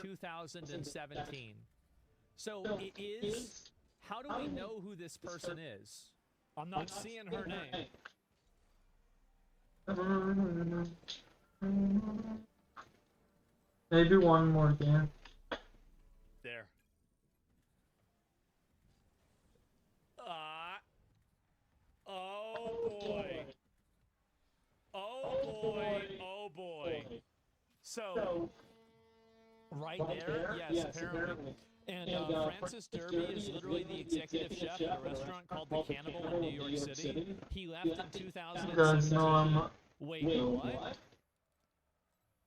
2017. So it is. How do we know who this person is? I'm not seeing her name. Maybe one more game. There. Oh boy. Oh boy. Oh boy. So, right there, yes, apparently. And Francis Derby is literally the executive chef at a restaurant called The Cannibal in New York City. He left in You guys 2017. know I'm not. Wait, what?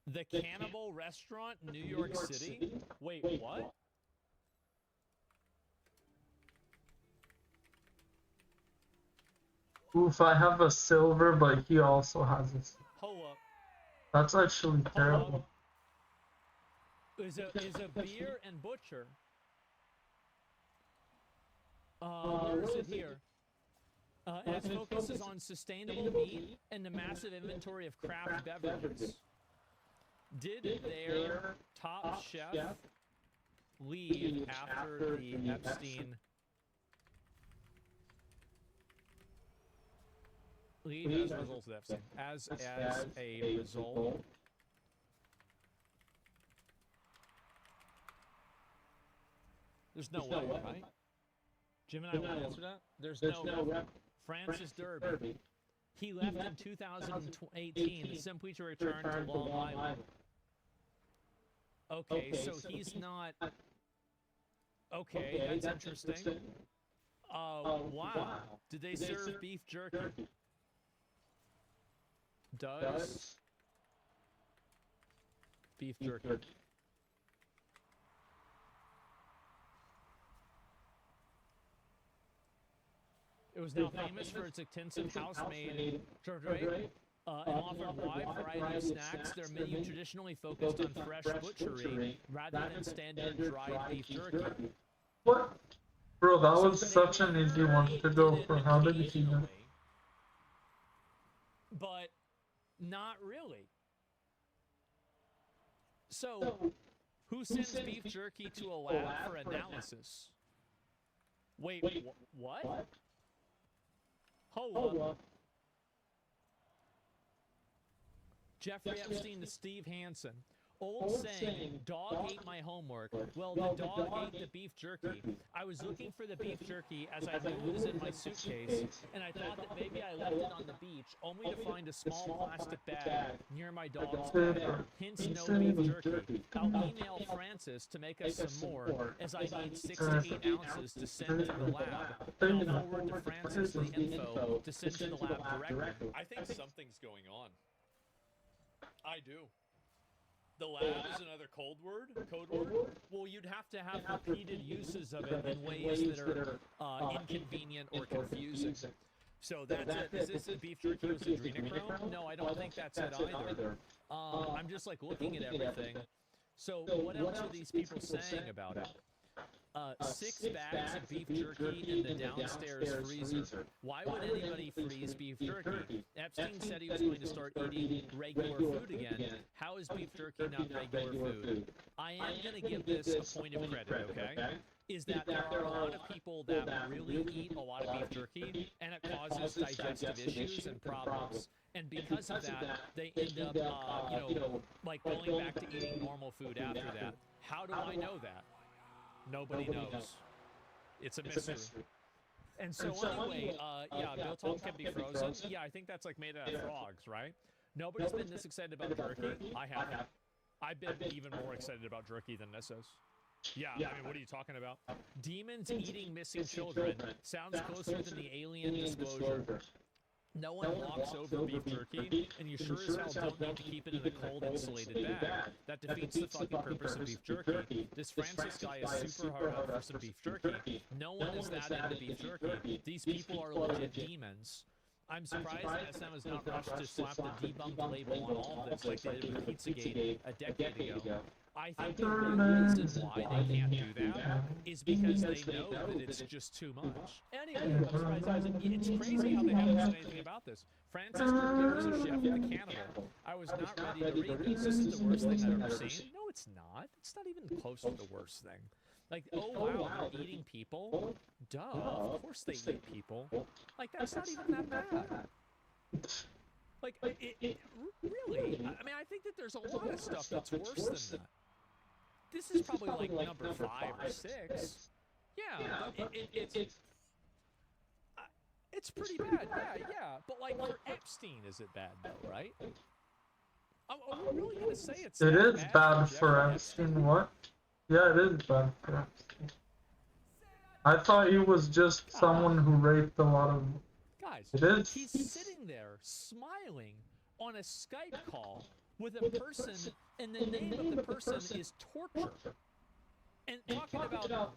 The Cannibal restaurant in New York City? Wait, what? Oof, I have a silver, but he also has a. Hold up. That's actually Hold terrible. up. Is a beer and butcher. Where is it here? And its focus is on sustainable meat and the massive inventory of craft beverages. Did their top chef leave after the Epstein? Leave as a result of Epstein. As a result. There's no way, right? Jim and I want to answer that? There's no way. Francis Derby. He left in 2018 simply to return to Long Island. Okay, so he's not... Okay, that's interesting. Wow. Did they serve beef jerky? Does beef jerky. It was now famous for its extensive house-made charcuterie and offered a wide variety of snacks. Their menu traditionally focused on fresh butchery rather than standard dried beef jerky. What? Bro, that So was such an easy one to go did it for. How did he know? occasionally, but not really. So, who sends beef jerky to a lab for analysis? Wait, what? Hold up. Jeffrey Epstein to Steve Hansen. Old saying, dog ate my homework. Well, the dog ate the beef jerky. I was looking for the beef jerky as I knew it was in my suitcase, and I thought that maybe I left it on the beach, only to find a small plastic bag near my dog's bed. Hence, no beef jerky. I'll email Francis to make us some more, as I need 6 to 8 ounces to send to the lab. Then I'll forward to Francis the info to send to the lab directly. I think something's going on. I do. The lab is another code word? Well, you'd have to have repeated uses of it in ways that are inconvenient or confusing. So that's it. Is this beef jerky with adrenochrome? No, I don't think that's it either. I'm just like looking at everything. So what else are these people saying about it? 6 bags of beef jerky in the downstairs freezer. Why would anybody freeze beef jerky? Epstein said he was going to start eating regular food again. How is beef jerky not regular food? I am going to give this a point of credit, okay? Is that there are a lot of people that really eat a lot of beef jerky, and it causes digestive issues and problems. And because of that, they end up, like going back to eating normal food after that. How do I know that? Nobody knows. It's a mystery. And so anyway, yeah, Biltong can be frozen. Yeah, I think that's like made out of frogs, right? Nobody's been this excited about jerky. I haven't. I've been even more excited about jerky than this is. Yeah, I mean, what are you talking about? Demons eating missing children sounds closer than the alien disclosure. No one walks over beef jerky, and you sure as hell don't need to keep it in a cold, insulated bag. That defeats the fucking purpose of beef jerky. This Francis guy is super hard up for some beef jerky. No one is that into beef jerky. These people are legit demons. I'm surprised that SM has not rushed to slap the debunked label on all of this like they did with Pizzagate a decade ago. I think the real reason why they can't do that is because they know that it's just too much. Anyway, I'm surprised, guys. It's crazy how they haven't said anything about this. Francis Turner is a chef at the Cannibal. I was not ready to read this. This is the worst thing I've ever seen. No, it's not. It's not even close to the worst thing. Like, oh wow, they're eating people? Duh, of course they eat people. Like, that's not even that bad. Like, really? I mean, I think that there's a lot of stuff that's worse than that. This is probably like number 5 or 6. Yeah, it's pretty bad. Yeah. But like for Epstein, is it bad though? Right? Are we really gonna say it's? It is bad for Jeffrey Epstein. What? Yeah, it is bad for Epstein. I thought he was just someone who raped a lot of. Guys, It is. he's sitting there smiling on a Skype call with a person, and the name of the person is torture. And talking about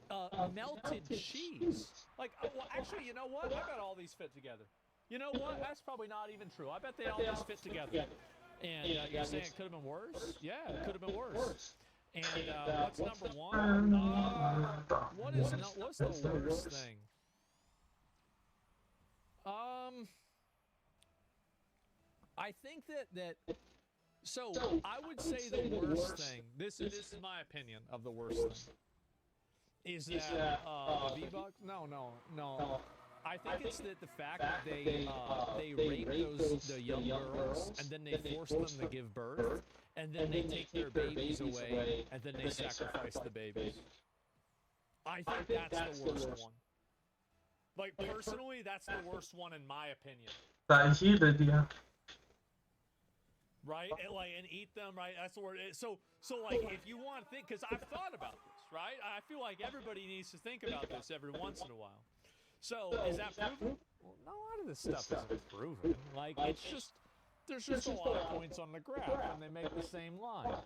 melted cheese. Like, well, actually, you know what? I bet all these fit together. You know what? That's probably not even true. I bet they all just fit together. And you're saying it could have been worse? Yeah, it could have been worse. And what's number 1? What's the worst thing? I think that so I would say the worst thing. This is my opinion of the worst thing. Is that the V-Bucks? No. I think it's that the fact that they rape the young girls and then they force them to give birth and then they take their babies away and then they sacrifice the babies. I think that's the worst one. Like, personally, that's the worst one in my opinion. That he did, yeah. Right? And eat them, right? That's the word. So like, if you want to think, because I've thought about this, right? I feel like everybody needs to think about this every once in a while. So, is that proven? Well, no, a lot of this stuff isn't proven. Like, it's just, there's just a lot of points on the graph, and they make the same line.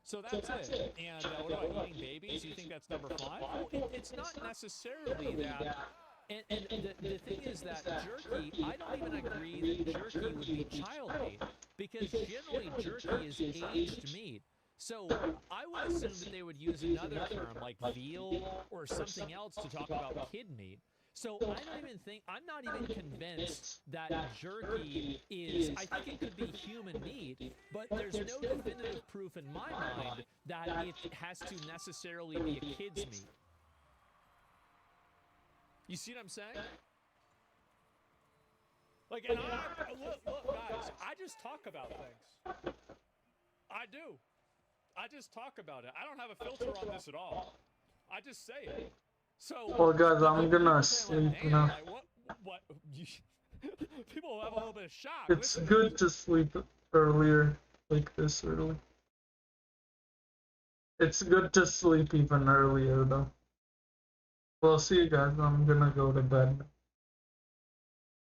So that's it. And what about eating babies? You think that's number 5? Well, it's not necessarily that. And the thing is that jerky, I don't even agree that jerky would be child meat, because generally jerky is aged meat. So I would assume that they would use another term like veal or something else to talk about kid meat. So I'm not even convinced that jerky is, I think it could be human meat, but there's no definitive proof in my mind that it has to necessarily be a kid's meat. You see what I'm saying? Like, and look, guys, I just talk about things. I do. I just talk about it. I don't have a filter on this at all. I just say it. So, Well, guys, I'm gonna sleep now. Like, what? People have a little bit of shock. It's good to sleep earlier, like this early. It's good to sleep even earlier, though. Well, see you guys. I'm gonna go to bed.